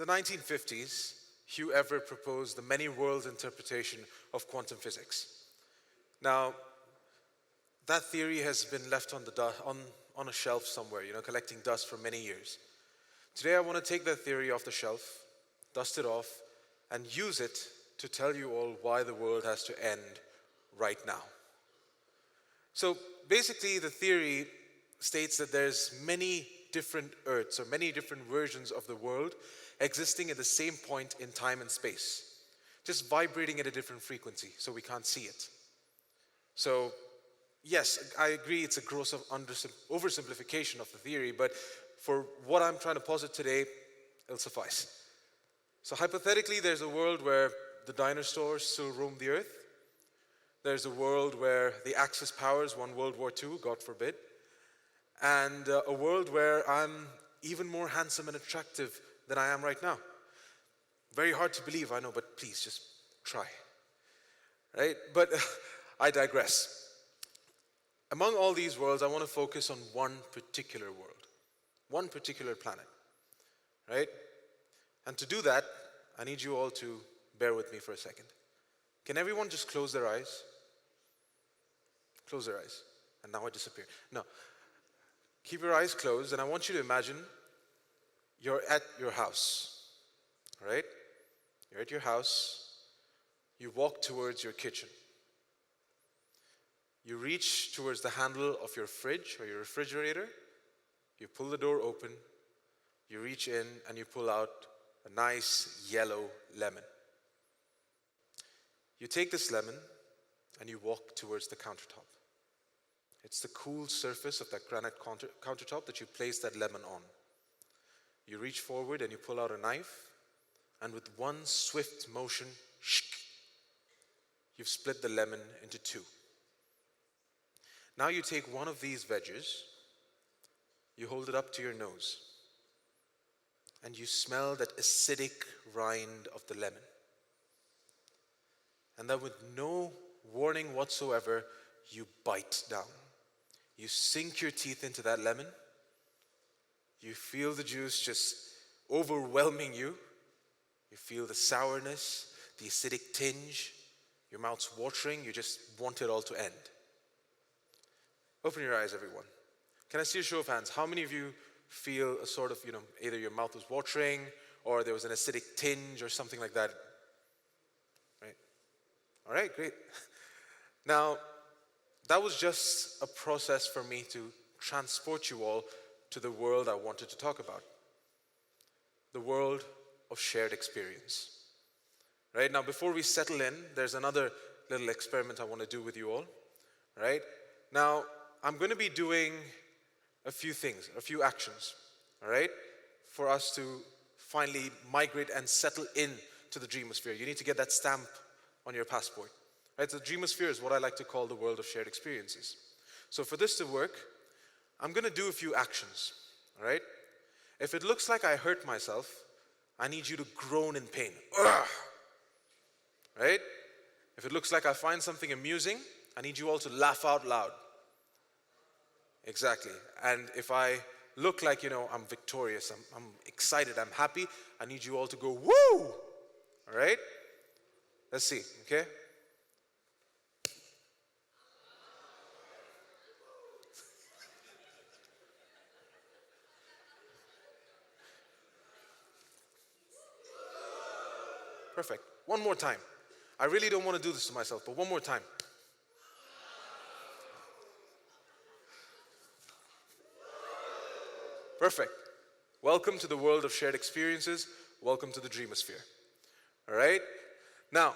the 1950s, Hugh Everett proposed the many worlds interpretation of quantum physics. Now, that theory has been left on a shelf somewhere, collecting dust for many years. Today I want to take that theory off the shelf, dust it off, and use it to tell you all why the world has to end right now. So basically the theory states that there's many different Earths or many different versions of the world existing at the same point in time and space, just vibrating at a different frequency so we can't see it. So yes, I agree it's a gross oversimplification of the theory, but for what I'm trying to posit today, it'll suffice. So hypothetically, there's a world where the dinosaurs still roam the Earth. There's a world where the Axis powers won World War II, God forbid. And a world where I'm even more handsome and attractive than I am right now. Very hard to believe, I know, but please just try. Right? But I digress. Among all these worlds, I want to focus on one particular world, one particular planet. Right? And to do that, I need you all to bear with me for a second. Can everyone just close their eyes? Close their eyes. And now I disappear. No. Keep your eyes closed, and I want you to imagine you're at your house. All right? You're at your house. You walk towards your kitchen. You reach towards the handle of your fridge or your refrigerator. You pull the door open. You reach in and you pull out a nice yellow lemon. You take this lemon and you walk towards the countertop. It's the cool surface of that granite countertop that you place that lemon on. You reach forward and you pull out a knife, and with one swift motion, you've split the lemon into two. Now you take one of these wedges, you hold it up to your nose, and you smell that acidic rind of the lemon. And then with no warning whatsoever, you bite down. You sink your teeth into that lemon. You feel the juice just overwhelming you. You feel the sourness, the acidic tinge. Your mouth's watering. You just want it all to end. Open your eyes, everyone. Can I see a show of hands? How many of you feel a sort of, either your mouth was watering or there was an acidic tinge or something like that? Right? All right, great. Now, that was just a process for me to transport you all to the world I wanted to talk about. The world of shared experience. Right? Now, before we settle in, there's another little experiment I want to do with you all. Right? Now, I'm going to be doing a few things, a few actions. All right? For us to finally migrate and settle in to the dreamosphere. You need to get that stamp on your passport. Right, so the dreamosphere is what I like to call the world of shared experiences. So for this to work, I'm going to do a few actions. All right? If it looks like I hurt myself, I need you to groan in pain. Ugh! Right? If it looks like I find something amusing, I need you all to laugh out loud. Exactly. And if I look like, I'm victorious, I'm excited, I'm happy, I need you all to go, woo! All right? Let's see, okay? Perfect. One more time. I really don't want to do this to myself, but one more time. Perfect. Welcome to the world of shared experiences. Welcome to the dreamosphere. All right? Now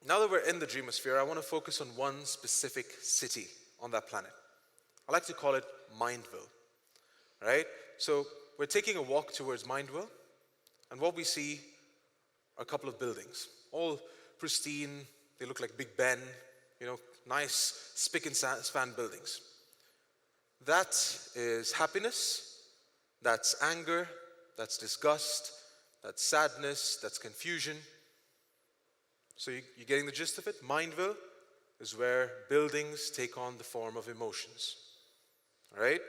that we're in the dreamosphere, I want to focus on one specific city on that planet. I like to call it Mindville. All right? So we're taking a walk towards Mindville, and what we see are a couple of buildings, all pristine. They look like Big Ben, nice spick and span buildings. That is happiness, that's anger, that's disgust, that's sadness, that's confusion. So you're getting the gist of it? Mindville is where buildings take on the form of emotions. All right?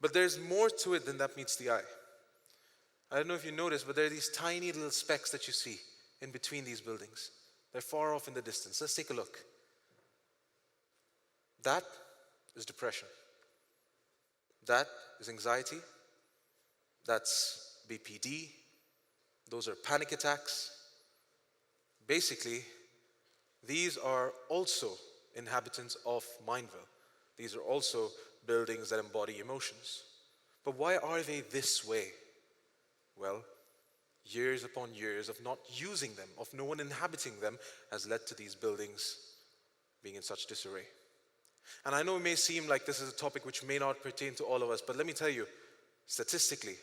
But there's more to it than that meets the eye. I don't know if you noticed, but there are these tiny little specks that you see in between these buildings. They're far off in the distance. Let's take a look. That is depression. That is anxiety. That's BPD. Those are panic attacks. Basically, these are also inhabitants of mindville. These are also buildings that embody emotions. But why are they this way? Well, years upon years of not using them, of no one inhabiting them, has led to these buildings being in such disarray. And I know it may seem like this is a topic which may not pertain to all of us, but let me tell you, statistically,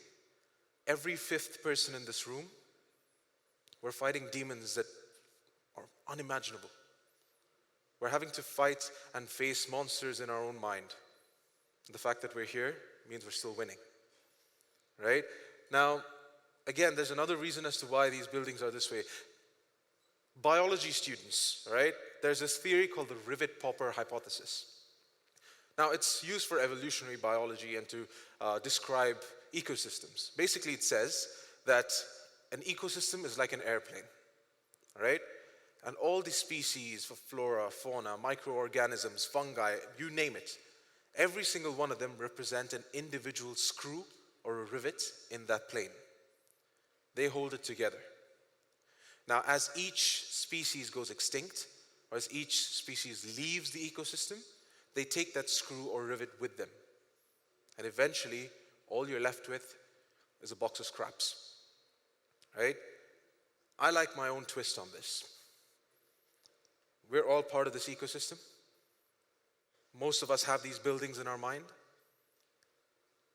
every fifth person in this room, we're fighting demons that are unimaginable. We're having to fight and face monsters in our own mind. The fact that we're here means we're still winning, right? Now, again, there's another reason as to why these buildings are this way. Biology students, right? There's this theory called the rivet popper hypothesis. Now, it's used for evolutionary biology and to describe ecosystems. Basically, it says that an ecosystem is like an airplane, right? And all the species of flora, fauna, microorganisms, fungi, you name it, every single one of them represent an individual screw or a rivet in that plane. They hold it together. Now, as each species goes extinct, or as each species leaves the ecosystem, they take that screw or rivet with them. And eventually, all you're left with is a box of scraps, right? I like my own twist on this. We're all part of this ecosystem. Most of us have these buildings in our mind.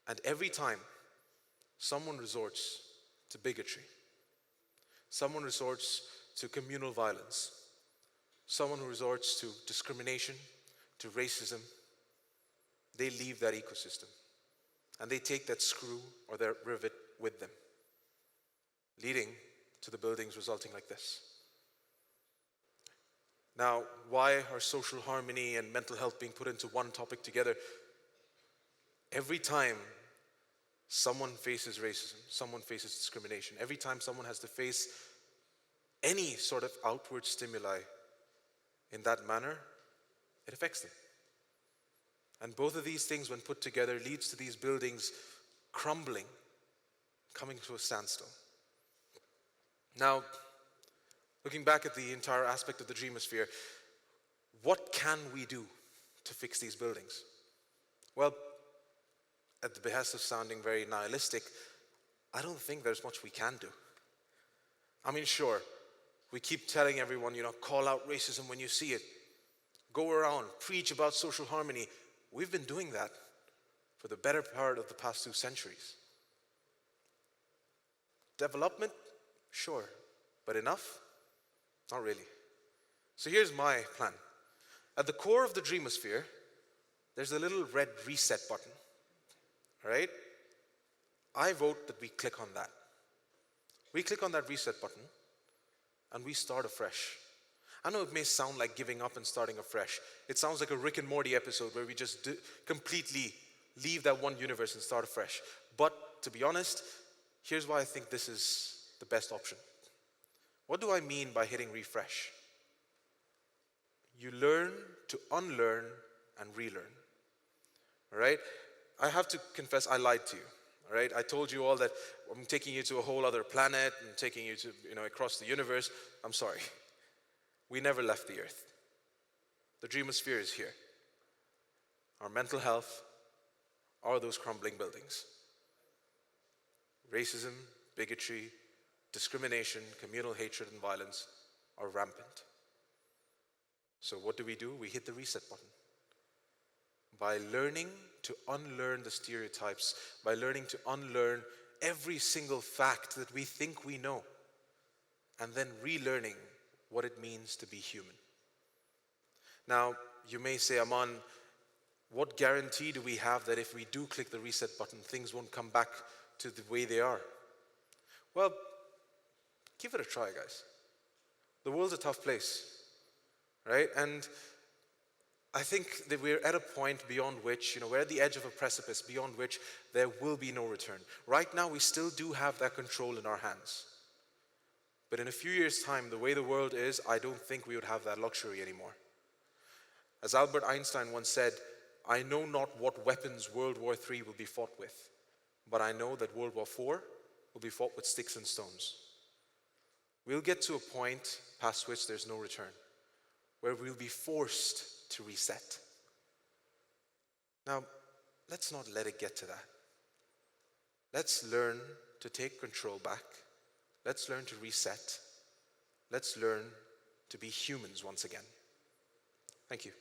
And every time someone resorts to bigotry, someone resorts to communal violence, someone who resorts to discrimination, to racism, they leave that ecosystem. And they take that screw or that rivet with them, leading to the buildings resulting like this. Now, why are social harmony and mental health being put into one topic together? Every time someone faces racism, someone faces discrimination, every time someone has to face any sort of outward stimuli in that manner, it affects them. And both of these things, when put together, leads to these buildings crumbling, coming to a standstill. Now, looking back at the entire aspect of the dreamosphere, what can we do to fix these buildings? Well, at the behest of sounding very nihilistic, I don't think there's much we can do. I mean, sure, we keep telling everyone, call out racism when you see it. Go around, preach about social harmony. We've been doing that for the better part of the past 2 centuries. Development? Sure. But enough? Not really. So here's my plan. At the core of the dreamosphere, there's a little red reset button. All right? I vote that we click on that. We click on that reset button and we start afresh. I know it may sound like giving up and starting afresh. It sounds like a Rick and Morty episode where we just completely leave that one universe and start afresh. But to be honest, here's why I think this is the best option. What do I mean by hitting refresh? You learn to unlearn and relearn. All right? I have to confess, I lied to you. All right? I told you all that I'm taking you to a whole other planet and taking you to, across the universe. I'm sorry. We never left the earth. The dreamosphere is here. Our mental health are those crumbling buildings. Racism, bigotry, discrimination, communal hatred, and violence are rampant. So what do? We hit the reset button. By learning to unlearn the stereotypes, by learning to unlearn every single fact that we think we know, and then relearning what it means to be human. Now, you may say, Amaan, what guarantee do we have that if we do click the reset button, things won't come back to the way they are? Well, give it a try, guys. The world's a tough place, right? And I think that we're at a point beyond which, we're at the edge of a precipice beyond which there will be no return. Right now, we still do have that control in our hands. But in a few years' time, the way the world is, I don't think we would have that luxury anymore. As Albert Einstein once said, I know not what weapons World War III will be fought with, but I know that World War IV will be fought with sticks and stones. We'll get to a point past which there's no return, where we'll be forced to reset. Now, let's not let it get to that. Let's learn to take control back. Let's learn to reset. Let's learn to be humans once again. Thank you.